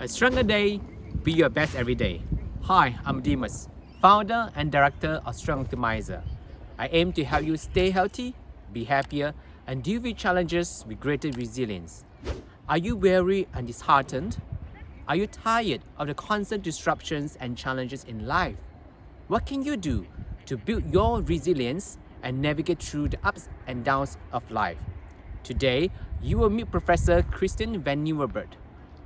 A stronger day, be your best every day. Hi, I'm Demas, founder and director of Strong Optimizer. I aim to help you stay healthy, be happier, and deal with challenges with greater resilience. Are you weary and disheartened? Are you tired of the constant disruptions and challenges in life? What can you do to build your resilience and navigate through the ups and downs of life? Today, you will meet Professor Christian van Nieuwerburgh.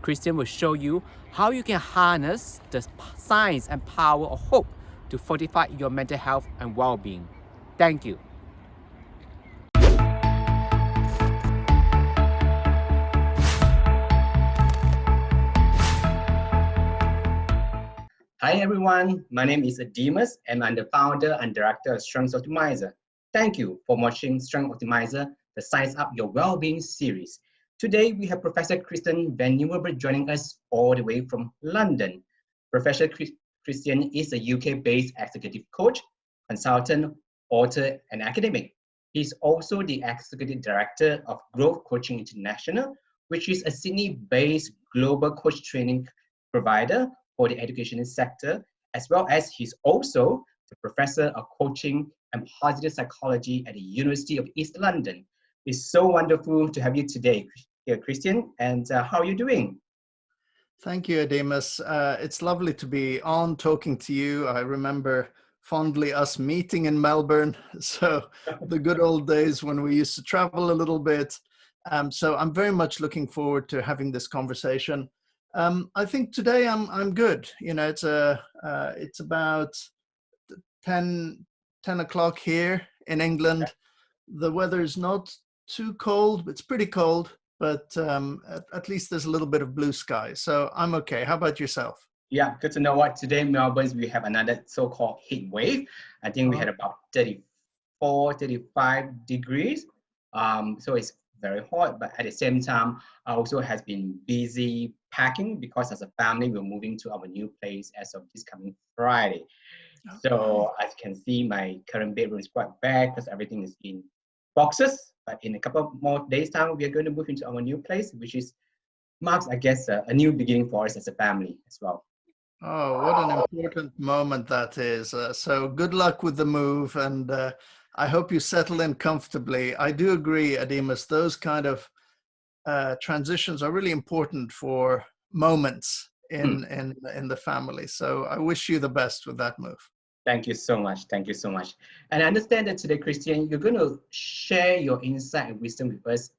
Christian will show you how you can harness the science and power of hope to fortify your mental health and well-being. Thank you. Hi everyone, my name is Demas and I'm the founder and director of Strong Optimizer. Thank you for watching Strong Optimizer, the Science Up Your Wellbeing series. Today we have Professor Christian van Nieuwerburgh joining us all the way from London. Professor Christian is a UK-based executive coach, consultant, author, and academic. He's also the executive director of Growth Coaching International, which is a Sydney-based global coach training provider for the education sector, as well as he's also the professor of coaching and positive psychology at the University of East London. It's so wonderful to have you today, Christian, and how are you doing? Thank you, Demas. It's lovely to be on talking to you. I remember fondly us meeting in Melbourne, so the good old days when we used to travel a little bit. So I'm very much looking forward to having this conversation. I think today I'm good. You know, it's about 10 o'clock here in England. The weather is not too cold, but it's pretty cold. But at least there's a little bit of blue sky, so I'm okay. How about yourself? Yeah, good to know what today in Melbourne we have another so-called heat wave. I think we had about 34, 35 degrees. So it's very hot, but at the same time, I also has been busy packing because as a family, we're moving to our new place as of this coming Friday. So as you can see, my current bedroom is quite bad because everything is in boxes. But in a couple more days' time, we are going to move into our new place, which is marks, I guess, a new beginning for us as a family as well. Oh, what an important moment that is. So good luck with the move, and I hope you settle in comfortably. I do agree, Ademus, those kind of transitions are really important for moments in the family. So I wish you the best with that move. Thank you so much. Thank you so much. And I understand that today, Christian, you're going to share your insight and wisdom with us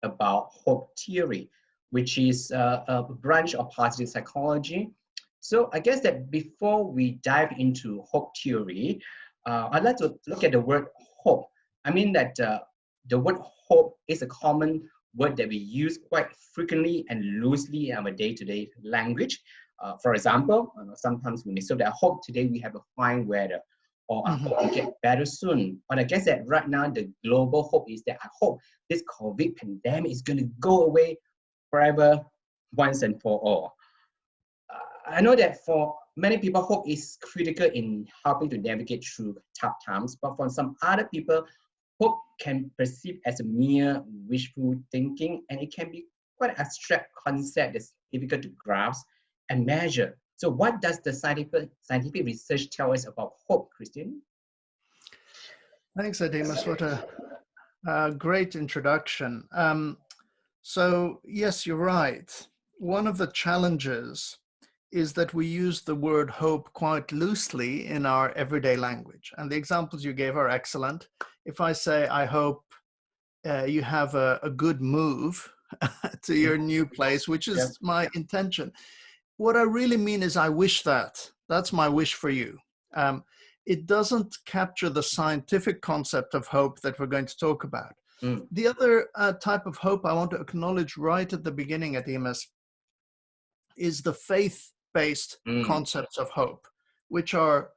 about hope theory, which is a branch of positive psychology. So I guess that before we dive into hope theory, I'd like to look at the word hope. I mean that the word hope is a common word that we use quite frequently and loosely in our day-to-day language. For example, sometimes we may say that I hope today we have a fine weather, or I hope we get better soon. But I guess that right now the global hope is that I hope this COVID pandemic is going to go away forever, once and for all. I know that for many people, hope is critical in helping to navigate through tough times, but for some other people, hope can perceive as a mere wishful thinking, and it can be quite an abstract concept that's difficult to grasp and measure. So what does the scientific research tell us about hope, Christian? Thanks, Ademus. What a great introduction. So yes, you're right. One of the challenges is that we use the word hope quite loosely in our everyday language. And the examples you gave are excellent. If I say, I hope you have a good move to your new place, which is my intention, what I really mean is I wish that. That's my wish for you. It doesn't capture the scientific concept of hope that we're going to talk about. The other type of hope I want to acknowledge right at the beginning, Ademus, is the faith-based concepts of hope, which are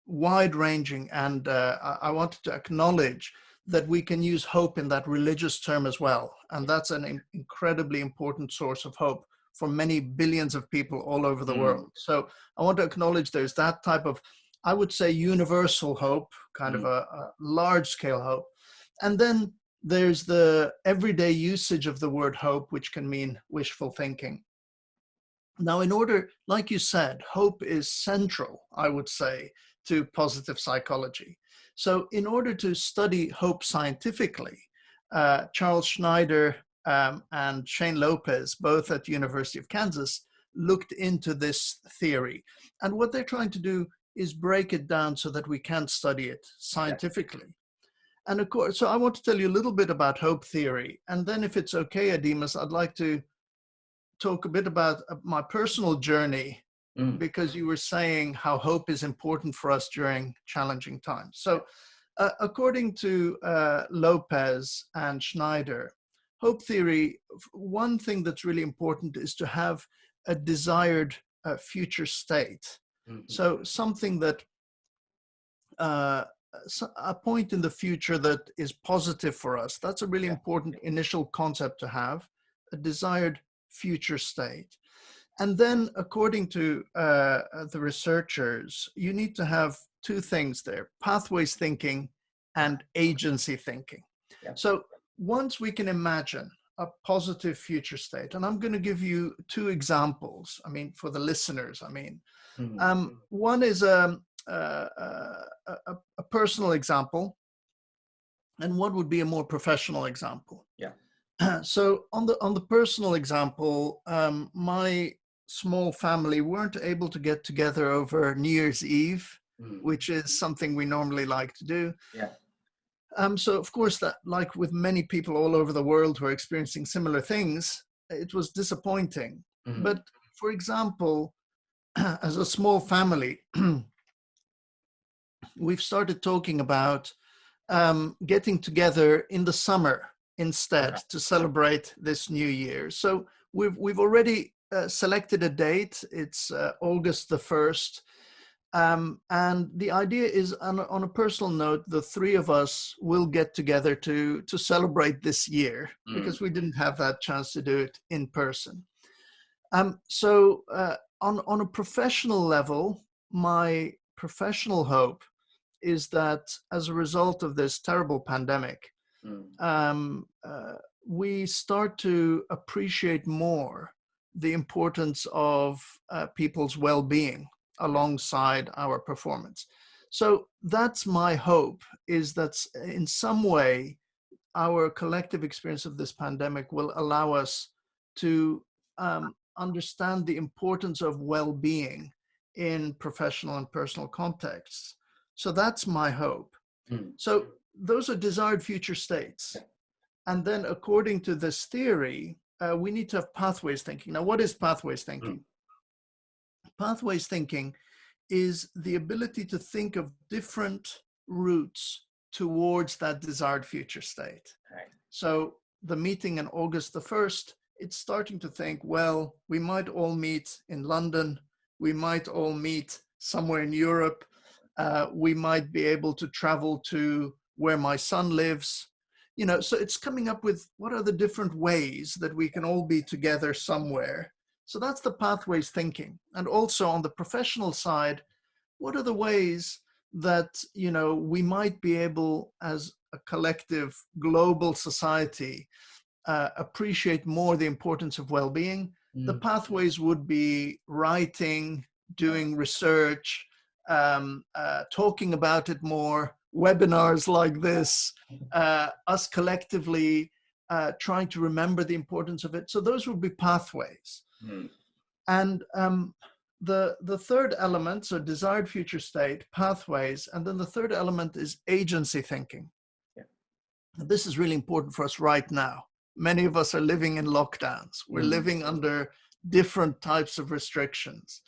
wide-ranging. And I wanted to acknowledge that we can use hope in that religious term as well. And that's an incredibly important source of hope for many billions of people all over the world. So I want to acknowledge there's that type of, I would say, universal hope, kind of a large-scale hope. And then there's the everyday usage of the word hope, which can mean wishful thinking. Now, in order, like you said, hope is central, I would say, to positive psychology. So in order to study hope scientifically, Charles Schneider and Shane Lopez, both at the University of Kansas, looked into this theory. And what they're trying to do is break it down so that we can study it scientifically. And of course, so I want to tell you a little bit about hope theory. And then if it's okay, Adimas, I'd like to talk a bit about my personal journey, because you were saying how hope is important for us during challenging times. So according to Lopez and Schneider, hope theory, one thing that's really important is to have a desired future state. So something that, a point in the future that is positive for us. That's a really important initial concept to have, a desired future state. And then according to the researchers, you need to have two things there: pathways thinking and agency thinking. So once we can imagine a positive future state, and I'm going to give you two examples, I mean, for the listeners, I mean, one is a personal example, and one would be a more professional example. So on the personal example, my small family weren't able to get together over New Year's Eve, which is something we normally like to do. So of course, that, like with many people all over the world who are experiencing similar things, it was disappointing. But for example, as a small family, we've started talking about getting together in the summer instead to celebrate this new year. So we've already selected a date. It's August the 1st. And the idea is, on a personal note, the three of us will get together to celebrate this year, because we didn't have that chance to do it in person. So on a professional level, my professional hope is that as a result of this terrible pandemic, we start to appreciate more the importance of people's well-being alongside our performance. So that's my hope, is that in some way our collective experience of this pandemic will allow us to understand the importance of well-being in professional and personal contexts. So that's my hope. So those are desired future states. And then according to this theory, we need to have pathways thinking. Now, what is pathways thinking? Pathways thinking is the ability to think of different routes towards that desired future state. So the meeting on August the 1st, it's starting to think, well, we might all meet in London. We might all meet somewhere in Europe. We might be able to travel to where my son lives. You know, so it's coming up with what are the different ways that we can all be together somewhere. So that's the pathways thinking. And also on the professional side, what are the ways that, you know, we might be able, as a collective global society, appreciate more the importance of well-being? The pathways would be writing, doing research, talking about it more, webinars like this, us collectively trying to remember the importance of it. So those would be pathways. And the third element, so desired future state, pathways, and then the third element is agency thinking. This is really important for us right now. Many of us are living in lockdowns. We're living under different types of restrictions.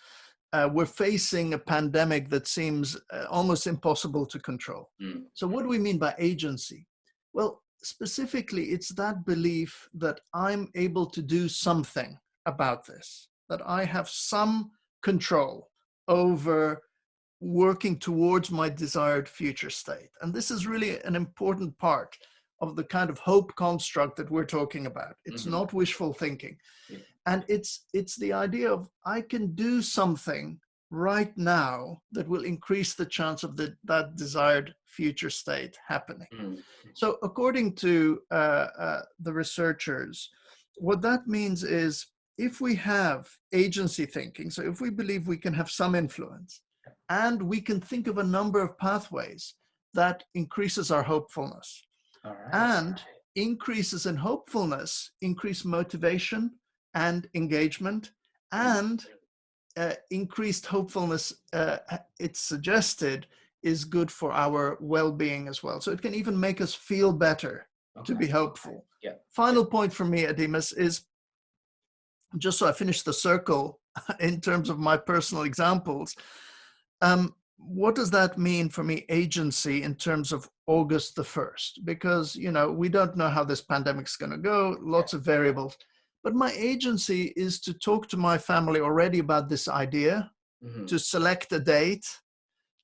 We're facing a pandemic that seems almost impossible to control. So what do we mean by agency? Well, specifically, it's that belief that I'm able to do something about this, that I have some control over working towards my desired future state. And this is really an important part of the kind of hope construct that we're talking about. It's not wishful thinking. And it's the idea of I can do something right now that will increase the chance of that desired future state happening. So according to the researchers, what that means is if we have agency thinking, so if we believe we can have some influence, and we can think of a number of pathways, that increases our hopefulness. All right. And increases in hopefulness increase motivation and engagement, and increased hopefulness, it's suggested, is good for our well-being as well. So it can even make us feel better to be hopeful. Yeah. Final point for me, Adimas, is just so I finish the circle in terms of my personal examples. What does that mean for me, agency, in terms of August the 1st? Because, you know, we don't know how this pandemic's going to go, lots of variables. But my agency is to talk to my family already about this idea, to select a date,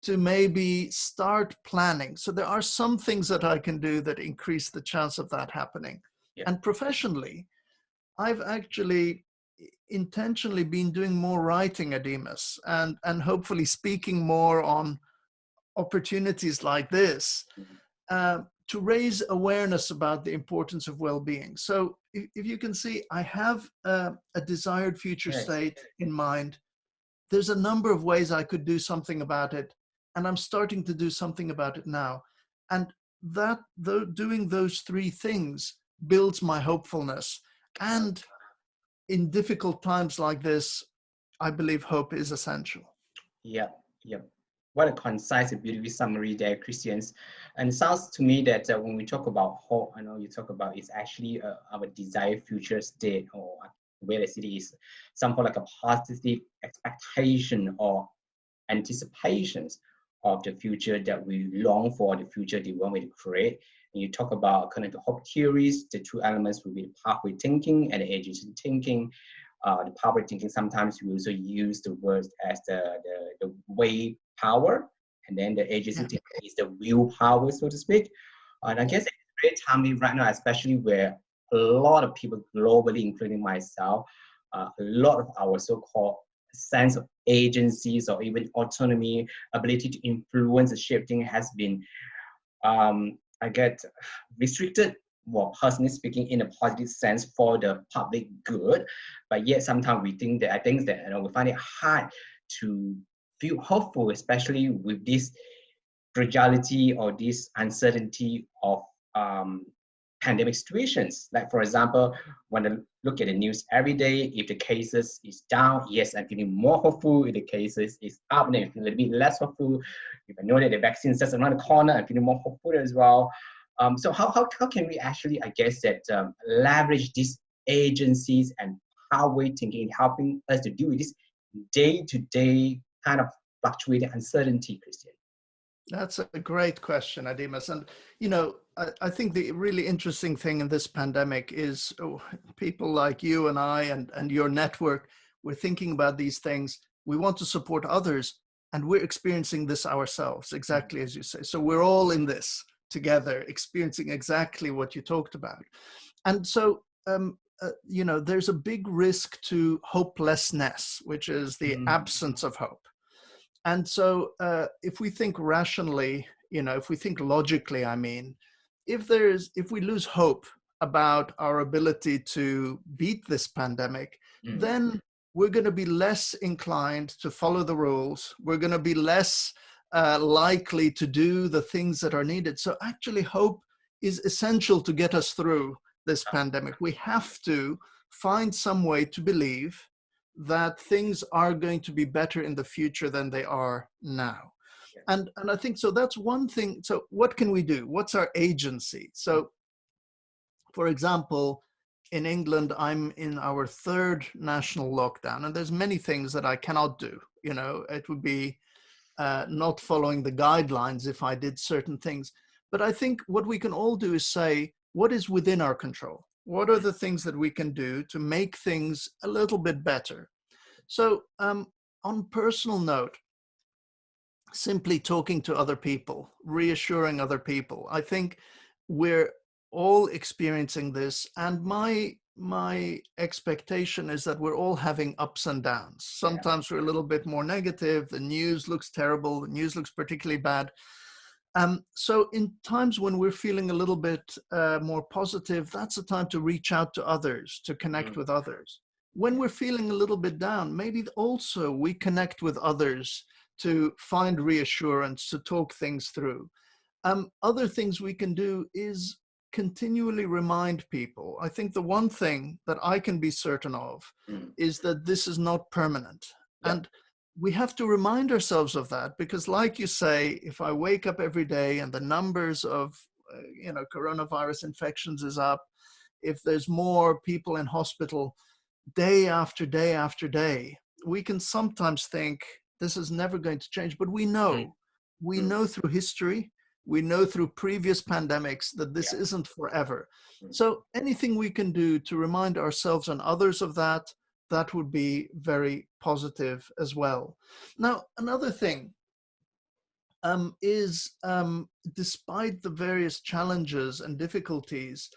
to maybe start planning. So there are some things that I can do that increase the chance of that happening. Yeah. And professionally, I've actually intentionally been doing more writing, Adimas, and hopefully speaking more on opportunities like this, to raise awareness about the importance of well-being. So if you can see, I have a desired future state in mind. There's a number of ways I could do something about it, and I'm starting to do something about it now. And that, though, doing those three things builds my hopefulness. And in difficult times like this, I believe hope is essential. Yeah, yeah. What a concise and beautiful summary there, Christians. And it sounds to me that when we talk about hope, I know you talk about it's actually our desired future state, or where the city is somehow like a positive expectation or anticipations of the future that we long for, the future that we want to create. And you talk about according to hope theories, the two elements will be the pathway thinking and the agency thinking. The power thinking, sometimes we also use the words as the way power, and then the agency thinking is the willpower, so to speak. And I guess it's very timely right now, especially where a lot of people globally, including myself, a lot of our so-called sense of agencies or even autonomy, ability to influence the shifting has been, I get restricted, well, personally speaking, in a positive sense for the public good. But yet sometimes we think that, I think that, you know, we find it hard to feel hopeful, especially with this fragility or this uncertainty of pandemic situations. Like, for example, when I look at the news every day, if the cases is down, yes, I'm feeling more hopeful. If the cases is up, then I feel a little bit less hopeful. If I know that the vaccine is just around the corner, I'm feeling more hopeful as well. So how can we actually, I guess, that leverage these agencies and power thinking in helping us to deal with this day-to-day kind of fluctuating uncertainty, Christian? That's a great question, Adimas. And, you know, I think the really interesting thing in this pandemic is people like you and I and your network, we're thinking about these things. We want to support others, and we're experiencing this ourselves, exactly as you say. So we're all in this together, experiencing exactly what you talked about. And so, you know, there's a big risk to hopelessness, which is the absence of hope. And so if we think rationally, you know, if we think logically, I mean, if we lose hope about our ability to beat this pandemic, then we're going to be less inclined to follow the rules. We're going to be less likely to do the things that are needed. So actually hope is essential to get us through this pandemic. We have to find some way to believe that things are going to be better in the future than they are now. And I think, so that's one thing. So what can we do? What's our agency? So, for example, in England, I'm in our third national lockdown, and there's many things that I cannot do. You know, it would be not following the guidelines if I did certain things. But I think what we can all do is say, what is within our control? What are the things that we can do to make things a little bit better? So on personal note, simply talking to other people, reassuring other people. I think we're all experiencing this, and my expectation is that we're all having ups and downs. Sometimes we're a little bit more negative. The news looks terrible. The news looks particularly bad. So in times when we're feeling a little bit more positive, that's a time to reach out to others, to connect with others. when we're feeling a little bit down, maybe also we connect with others to find reassurance, to talk things through. Other things we can do is continually remind people. I think the one thing that I can be certain of is that this is not permanent. Yeah. And we have to remind ourselves of that, because like you say, if I wake up every day and the numbers of coronavirus infections is up, if there's more people in hospital day after day after day, we can sometimes think this is never going to change. But we know through history, we know through previous pandemics that this isn't forever. So anything we can do to remind ourselves and others of that, that would be very positive as well. Now, another thing is despite the various challenges and difficulties,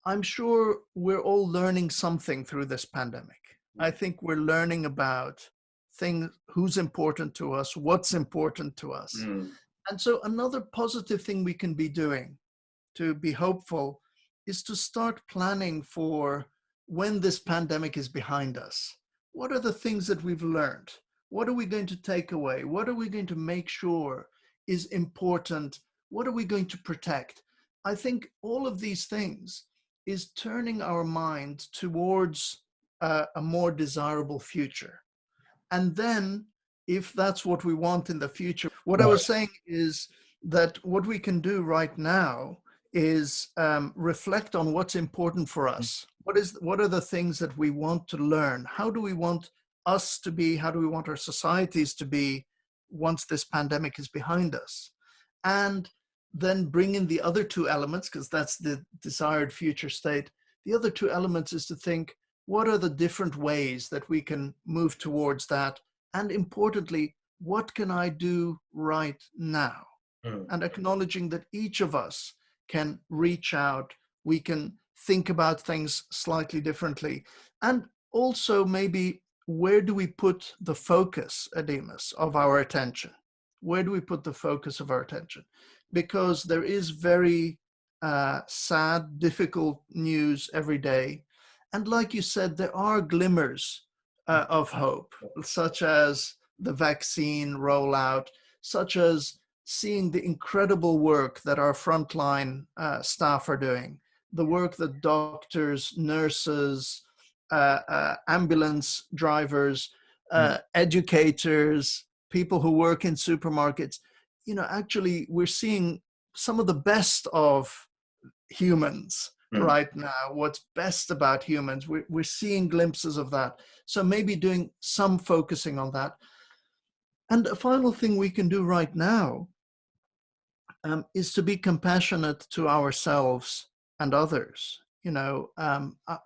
I'm sure we're all learning something through this pandemic. I think we're learning about things, who's important to us, what's important to us. And so another positive thing we can be doing to be hopeful is to start planning for when this pandemic is behind us. What are the things that we've learned? What are we going to take away? What are we going to make sure is important? What are we going to protect? I think all of these things is turning our mind towards a more desirable future. And then, if that's what we want in the future, what I was saying is that what we can do right now is reflect on what's important for us. What are the things that we want to learn? How do we want us to be? How do we want our societies to be once this pandemic is behind us? And then bring in the other two elements, because that's the desired future state. The other two elements is to think, what are the different ways that we can move towards that? And importantly, what can I do right now? And acknowledging that each of us can reach out, we can think about things slightly differently. And also maybe, where do we put the focus, Ademus, of our attention? Where do we put the focus of our attention? Because there is very sad, difficult news every day. And like you said, there are glimmers of hope, such as the vaccine rollout, such as seeing the incredible work that our frontline staff are doing, the work that doctors, nurses, ambulance drivers, educators, people who work in supermarkets. Actually, we're seeing some of the best of humans right now, what's best about humans. We're seeing glimpses of that. So maybe doing some focusing on that. And a final thing we can do right now is to be compassionate to ourselves and others.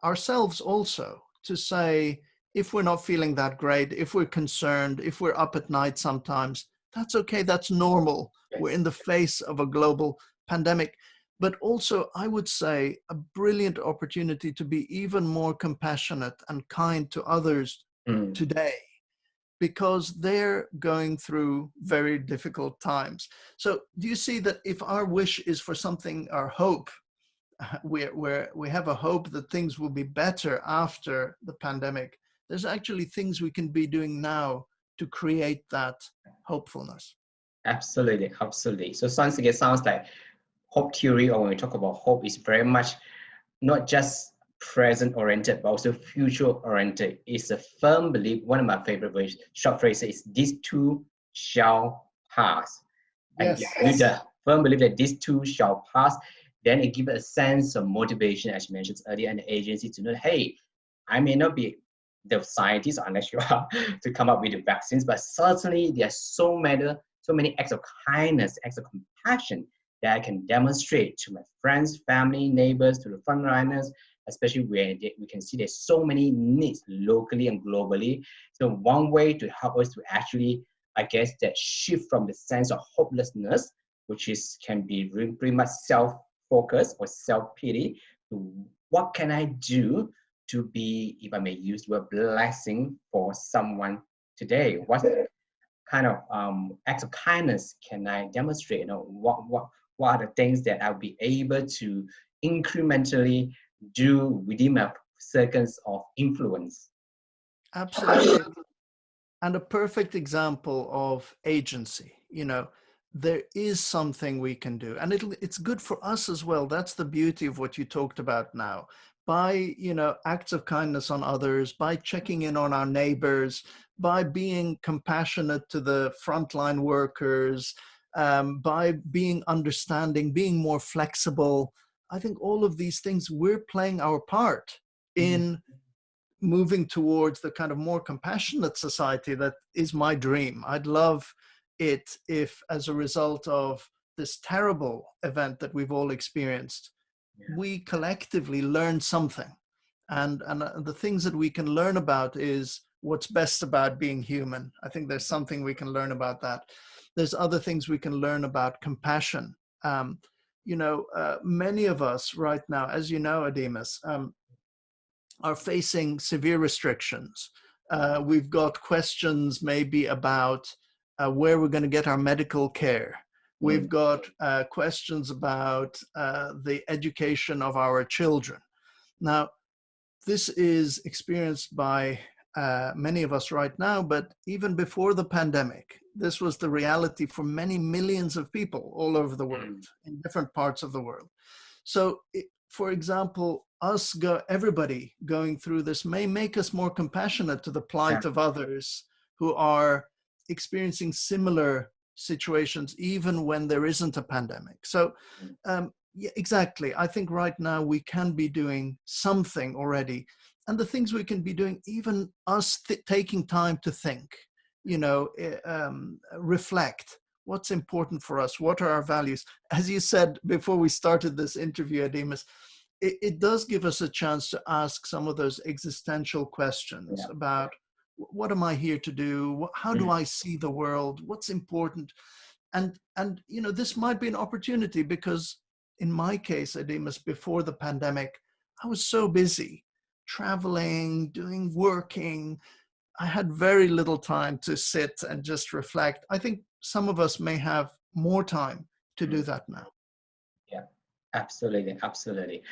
Ourselves also, to say, if we're not feeling that great, if we're concerned, if we're up at night sometimes, that's okay, that's normal. We're in the face of a global pandemic. But also, I would say, a brilliant opportunity to be even more compassionate and kind to others today, because they're going through very difficult times. So do you see that if our wish is for something, our hope, we have a hope that things will be better after the pandemic, there's actually things we can be doing now to create that hopefulness. Absolutely, absolutely. So it sounds like hope theory, or when we talk about hope, is very much not just present oriented, but also future oriented. It's a firm belief. One of my favorite short phrases is, "These two shall pass." And with the firm belief that these two shall pass, then it gives a sense of motivation, as you mentioned earlier, and the agency to know, hey, I may not be the scientist, unless you are, to come up with the vaccines, but certainly there are so many acts of kindness, acts of compassion that I can demonstrate to my friends, family, neighbors, to the frontliners, especially where we can see there's so many needs locally and globally. So one way to help us to actually, I guess, that shift from the sense of hopelessness, which can be pretty much self-focused or self-pity, to what can I do to be, if I may use the word, blessing for someone today? What kind of acts of kindness can I demonstrate? What are the things that I'll be able to incrementally do within my circles of influence? Absolutely. And a perfect example of agency. There is something we can do, and it's good for us as well. That's the beauty of what you talked about now. By, acts of kindness on others, by checking in on our neighbors, by being compassionate to the frontline workers, by being understanding, being more flexible. I think all of these things, we're playing our part in moving towards the kind of more compassionate society that is my dream. I'd love it if, as a result of this terrible event that we've all experienced, we collectively learn something. And the things that we can learn about is what's best about being human. I think there's something we can learn about that. There's other things we can learn about compassion. Many of us right now, as you know, Ademus, are facing severe restrictions. We've got questions maybe about where we're going to get our medical care. We've got questions about the education of our children. Now, this is experienced by many of us right now, but even before the pandemic, this was the reality for many millions of people all over the world, in different parts of the world. So, for example, everybody going through this may make us more compassionate to the plight of others who are experiencing similar situations, even when there isn't a pandemic. So, yeah, exactly. I think right now we can be doing something already. And the things we can be doing, even us taking time to think, reflect. What's important for us? What are our values? As you said before we started this interview, Ademus, it does give us a chance to ask some of those existential questions about what am I here to do? How do I see the world? What's important? And this might be an opportunity because in my case, Ademus, before the pandemic, I was so busy traveling, working. I had very little time to sit and just reflect. I think some of us may have more time to do that now. Yeah, absolutely, absolutely.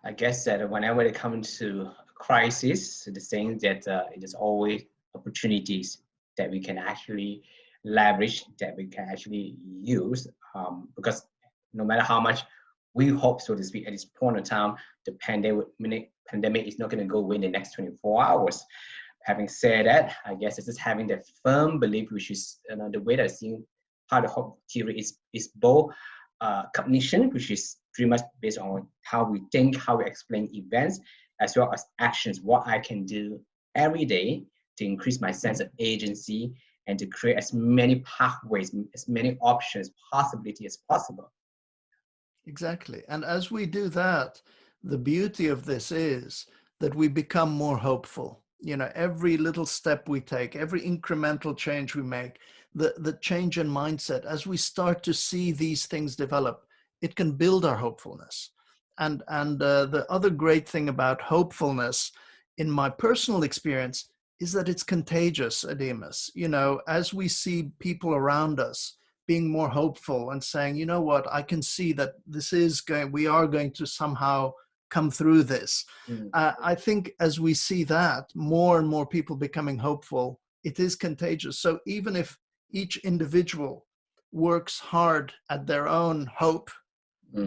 I guess that whenever it comes to crisis, the thing that it is always opportunities that we can actually leverage, that we can actually use, because no matter how much we hope, so to speak, at this point in time, the pandemic is not going to go away in the next 24 hours. Having said that, I guess it's just having that firm belief, which is the way that I see how the hope theory is both cognition, which is pretty much based on how we think, how we explain events, as well as actions, what I can do every day to increase my sense of agency and to create as many pathways, as many options, possibility as possible. Exactly. And as we do that, the beauty of this is that we become more hopeful. Every little step we take, every incremental change we make, the change in mindset, as we start to see these things develop, it can build our hopefulness. And the other great thing about hopefulness, in my personal experience, is that it's contagious, Ademus. As we see people around us being more hopeful and saying, you know what, I can see that we are going to somehow come through this. I think as we see that, more and more people becoming hopeful, it is contagious. So even if each individual works hard at their own hope,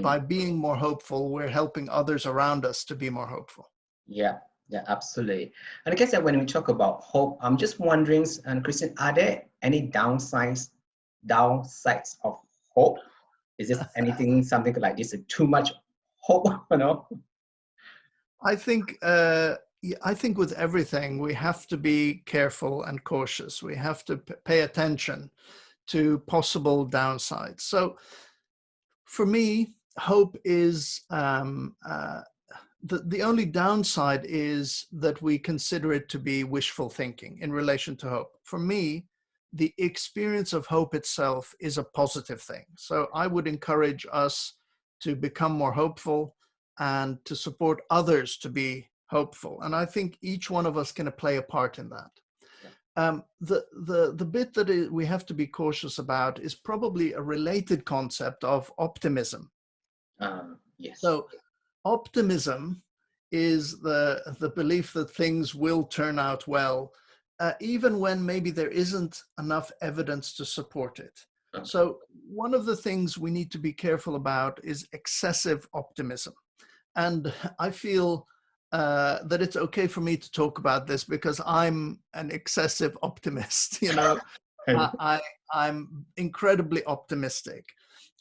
by being more hopeful, we're helping others around us to be more hopeful. Yeah, absolutely. And I guess that when we talk about hope, I'm just wondering, and Christian, are there any downsides of hope? Is this something like this, too much hope, I think with everything, we have to be careful and cautious. We have to pay attention to possible downsides. So for me, hope is, the only downside is that we consider it to be wishful thinking in relation to hope. For me, the experience of hope itself is a positive thing. So I would encourage us to become more hopeful and to support others to be hopeful. And I think each one of us can play a part in that. The bit that we have to be cautious about is probably a related concept of optimism. Yes. So optimism is the belief that things will turn out well, even when maybe there isn't enough evidence to support it. Okay. So one of the things we need to be careful about is excessive optimism. And I feel that it's okay for me to talk about this because I'm an excessive optimist. You know, I'm incredibly optimistic.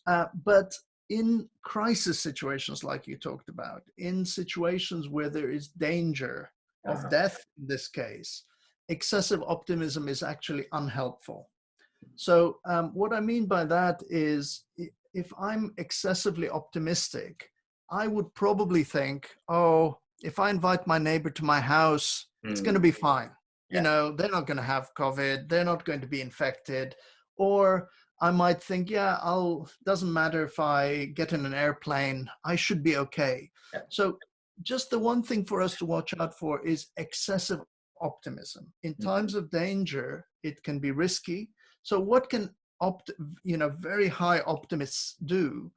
But in crisis situations, like you talked about, in situations where there is danger of death in this case, excessive optimism is actually unhelpful. So what I mean by that is if I'm excessively optimistic, I would probably think, oh, if I invite my neighbor to my house, it's going to be fine. You know, they're not going to have COVID. They're not going to be infected. Or I might think, yeah, doesn't matter if I get in an airplane, I should be okay. So just the one thing for us to watch out for is excessive optimism. In times of danger, it can be risky. So what can very high optimists do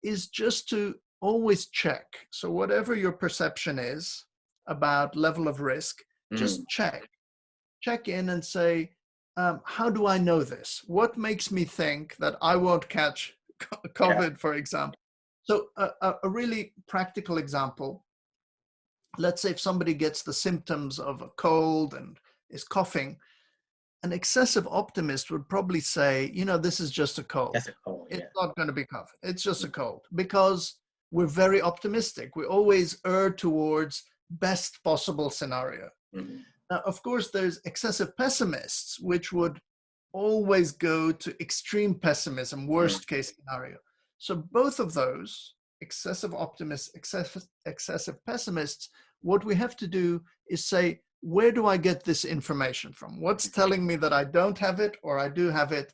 is just to always check. So whatever your perception is about level of risk, just check in and say, how do I know this? What makes me think that I won't catch COVID, for example? So a really practical example, let's say if somebody gets the symptoms of a cold and is coughing, an excessive optimist would probably say, you know, this is just a cold. That's a cold, It's not going to be COVID. It's just a cold, because we're very optimistic. We always err towards best possible scenario. Now, of course, there's excessive pessimists, which would always go to extreme pessimism, worst case scenario. So both of those, excessive optimists, excessive pessimists, what we have to do is say, where do I get this information from? What's telling me that I don't have it or I do have it?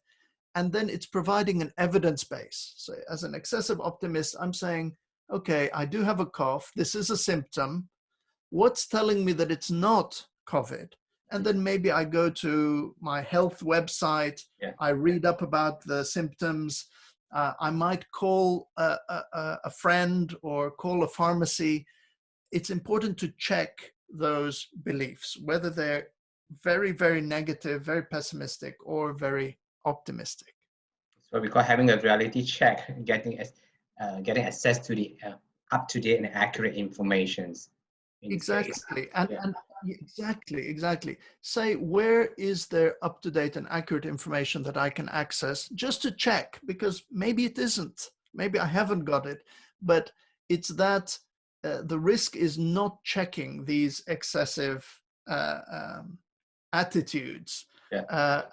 And then it's providing an evidence base. So as an excessive optimist, I'm saying, okay, I do have a cough. This is a symptom. What's telling me that it's not COVID? And then maybe I go to my health website. I read up about the symptoms. I might call a friend or call a pharmacy. It's important to check those beliefs, whether they're very, very negative, very pessimistic, or very optimistic. So we call having a reality check, getting access to the up-to-date and accurate information. Exactly. And exactly. Say, where is there up-to-date and accurate information that I can access just to check? Because maybe it isn't. Maybe I haven't got it. But it's that the risk is not checking these excessive attitudes,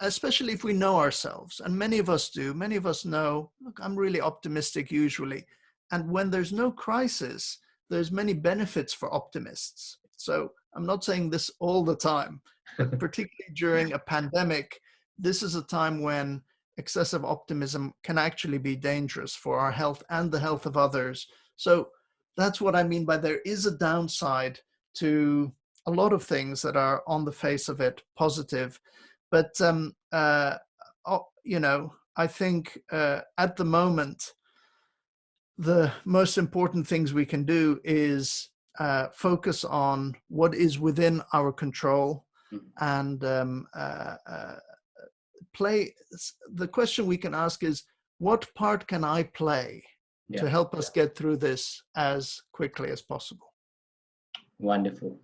especially if we know ourselves. And many of us do. Many of us know, look, I'm really optimistic usually. And when there's no crisis, there's many benefits for optimists. So I'm not saying this all the time, but particularly during a pandemic, this is a time when excessive optimism can actually be dangerous for our health and the health of others. So that's what I mean by there is a downside to a lot of things that are on the face of it positive. But, I think at the moment, the most important things we can do is focus on what is within our control and play. The question we can ask is, what part can I play to help us get through this as quickly as possible? Wonderful.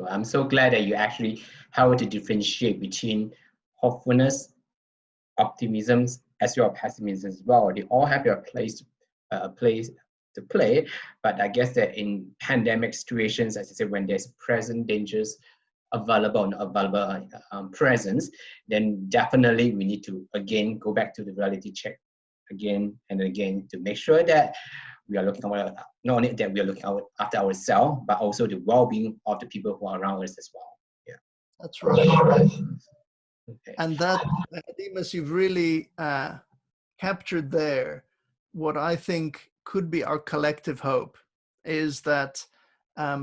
I'm so glad that you actually how to differentiate between hopefulness, optimism, as well as pessimism as well. They all have their place to play, but I guess that in pandemic situations, as I said, when there's present dangers available presence, then definitely we need to again go back to the reality check again and again to make sure that we are looking not only that we are looking after ourselves, but also the well-being of the people who are around us as well. That's right. Okay. And that, Demas, you've really captured there what I think could be our collective hope is that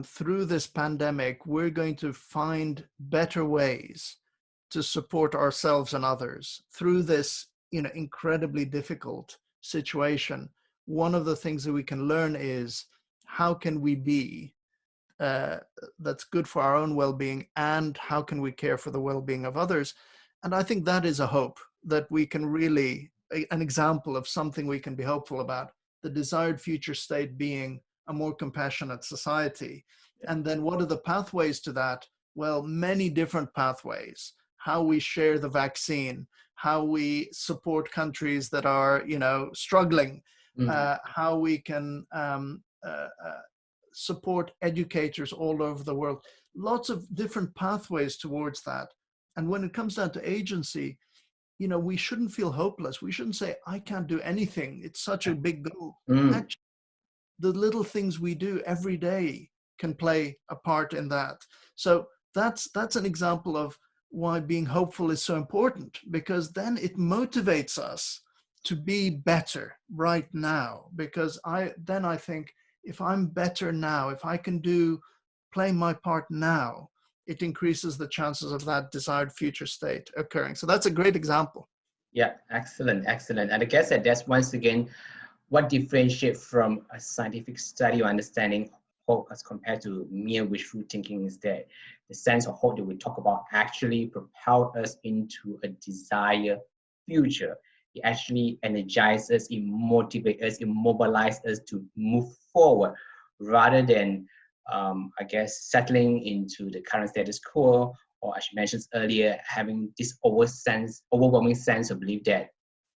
through this pandemic, we're going to find better ways to support ourselves and others through this, incredibly difficult situation. One of the things that we can learn is how can we be that's good for our own well-being, and how can we care for the well-being of others. And I think that is a hope that we can really, an example of something we can be hopeful about, the desired future state being a more compassionate society. And then what are the pathways to that? Well, many different pathways. How we share the vaccine, how we support countries that are, struggling, how we can support educators all over the world. Lots of different pathways towards that. And when it comes down to agency, we shouldn't feel hopeless. We shouldn't say, I can't do anything. It's such a big goal. Actually, the little things we do every day can play a part in that. So that's an example of why being hopeful is so important, because then it motivates us to be better right now. Because I think, if I'm better now, if I can play my part now, it increases the chances of that desired future state occurring. So that's a great example. Yeah, excellent, excellent. And I guess that's once again what differentiates from a scientific study or understanding hope as compared to mere wishful thinking is that the sense of hope that we talk about actually propel us into a desired future. It actually energizes, it motivates us, it mobilizes us to move forward rather than, I guess, settling into the current status quo, or as you mentioned earlier, having this overwhelming sense of belief that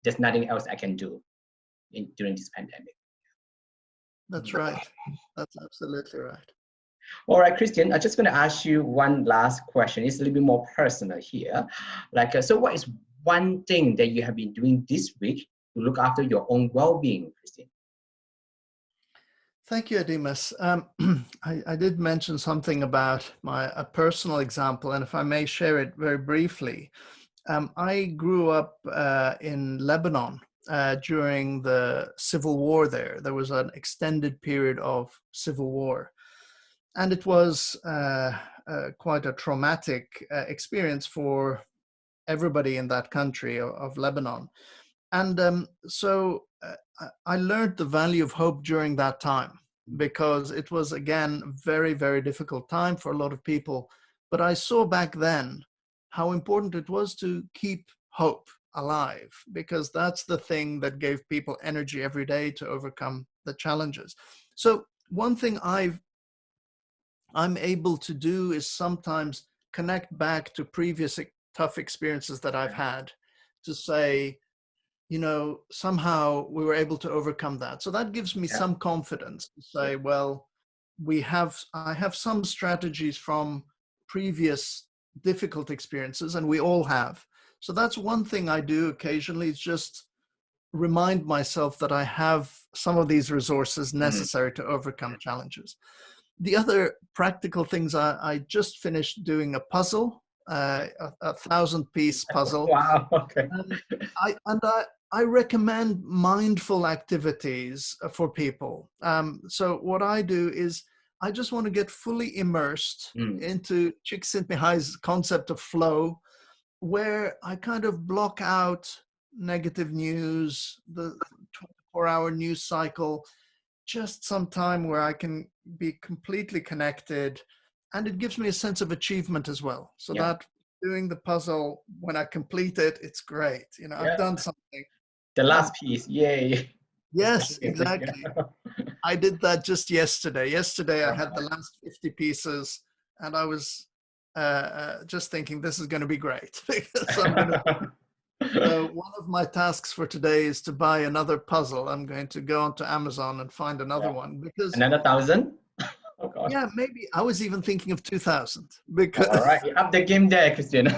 there's nothing else I can do during this pandemic. That's right. That's absolutely right. All right, Christian, I'm just going to ask you one last question. It's a little bit more personal here. So what is one thing that you have been doing this week to look after your own well-being, Christian? Thank you, Adimas. I did mention something about a personal example, and if I may share it very briefly. I grew up in Lebanon during the civil war there. There was an extended period of civil war. And it was quite a traumatic experience for everybody in that country of Lebanon. And so I learned the value of hope during that time, because it was, again, a very, very difficult time for a lot of people. But I saw back then how important it was to keep hope alive, because that's the thing that gave people energy every day to overcome the challenges. So one thing I'm able to do is sometimes connect back to previous tough experiences that I've had, to say, somehow we were able to overcome that. So that gives me some confidence to say, well, I have some strategies from previous difficult experiences, and we all have. So that's one thing I do occasionally, is just remind myself that I have some of these resources necessary to overcome challenges. The other practical things, I just finished doing a puzzle, a 1,000-piece puzzle. Wow, okay. I recommend mindful activities for people. So what I do is I just want to get fully immersed into Csikszentmihalyi's concept of flow, where I kind of block out negative news, the 24-hour news cycle, just some time where I can be completely connected. And it gives me a sense of achievement as well. So that doing the puzzle, when I complete it, it's great. I've done something. The last piece, yay. Yes, exactly. I did that just yesterday. Yesterday, I had the last 50 pieces, and I was just thinking, this is going to be great. Because I'm going to. So one of my tasks for today is to buy another puzzle. I'm going to go onto Amazon and find another one, because another 1,000. Oh, God. Yeah, maybe I was even thinking of 2,000, because all right, up the game there, Christian.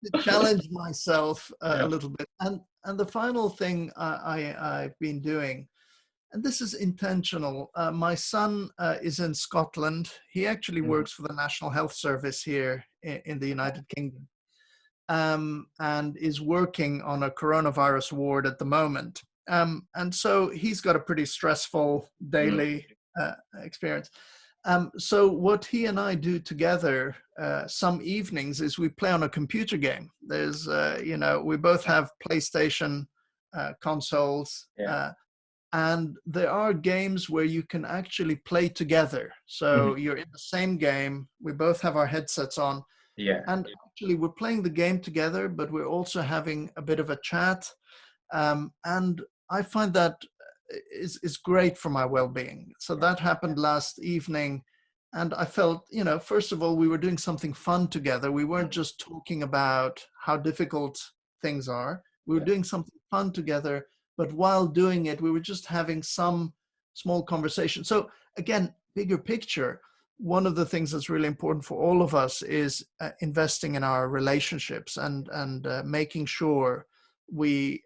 to challenge myself a little bit. And the final thing I've been doing, and this is intentional. My son is in Scotland. He actually works for the National Health Service here in the United Kingdom, and is working on a coronavirus ward at the moment. And so he's got a pretty stressful daily experience. So what he and I do together some evenings is we play on a computer game. There's, we both have PlayStation consoles. And there are games where you can actually play together. So you're in the same game. We both have our headsets on. Yeah. And actually, we're playing the game together, but we're also having a bit of a chat. And I find that is great for my well-being. So that happened last evening. And I felt, first of all, we were doing something fun together. We weren't just talking about how difficult things are. We were doing something fun together. But while doing it, we were just having some small conversation. So again, bigger picture, one of the things that's really important for all of us is investing in our relationships and making sure we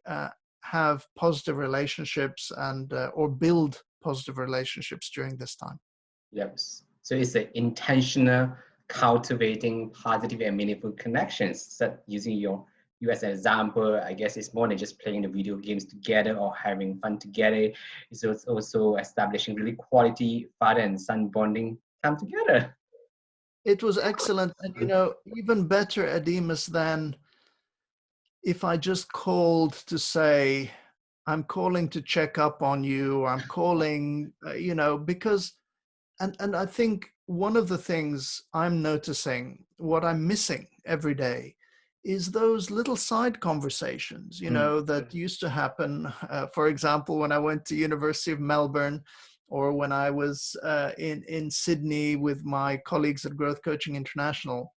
have positive relationships and or build positive relationships during this time. Yes. So it's an intentional cultivating positive and meaningful connections. So using you as an example, I guess it's more than just playing the video games together or having fun together. It's also establishing really quality father and son bonding time together. It was excellent. And, even better, Ademus, than if I just called to say, I'm calling to check up on you, or I'm calling, because, and I think one of the things I'm noticing, what I'm missing every day, is those little side conversations, that used to happen. For example, when I went to University of Melbourne, or when I was in Sydney with my colleagues at Growth Coaching International,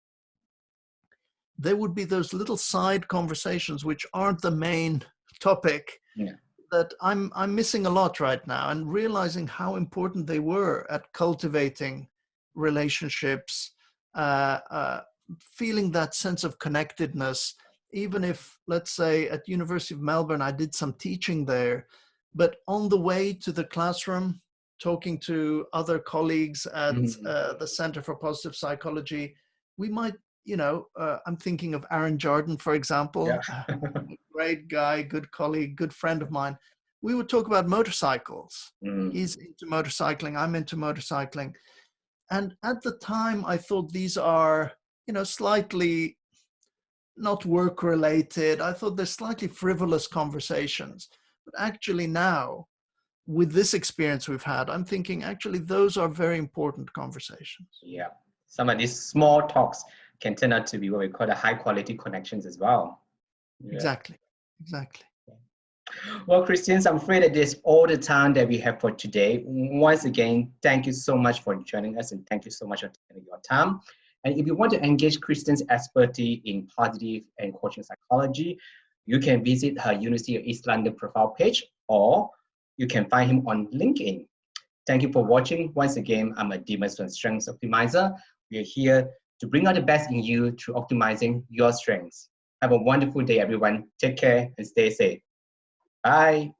there would be those little side conversations which aren't the main topic that I'm missing a lot right now, and realizing how important they were at cultivating relationships, feeling that sense of connectedness. Even if, let's say, at University of Melbourne, I did some teaching there, but on the way to the classroom, talking to other colleagues at the Center for Positive Psychology, we might, I'm thinking of Aaron Jordan, for example, a great guy, good colleague, good friend of mine. We would talk about motorcycles. He's into motorcycling, I'm into motorcycling. And at the time, I thought these are, slightly not work related. I thought they're slightly frivolous conversations. But actually now, with this experience we've had, I'm thinking actually those are very important conversations. Yeah. Some of these small talks can turn out to be what we call the high quality connections as well. Yeah. Exactly. Well, Christians, I'm afraid that is all the time that we have for today. Once again, thank you so much for joining us, and thank you so much for taking your time. And if you want to engage Christian's expertise in positive and coaching psychology, you can visit her University of East London profile page, or you can find him on LinkedIn. Thank you for watching. Once again, I'm Demus from Strengths Optimizer. We are here to bring out the best in you through optimizing your strengths. Have a wonderful day, everyone. Take care and stay safe. Bye.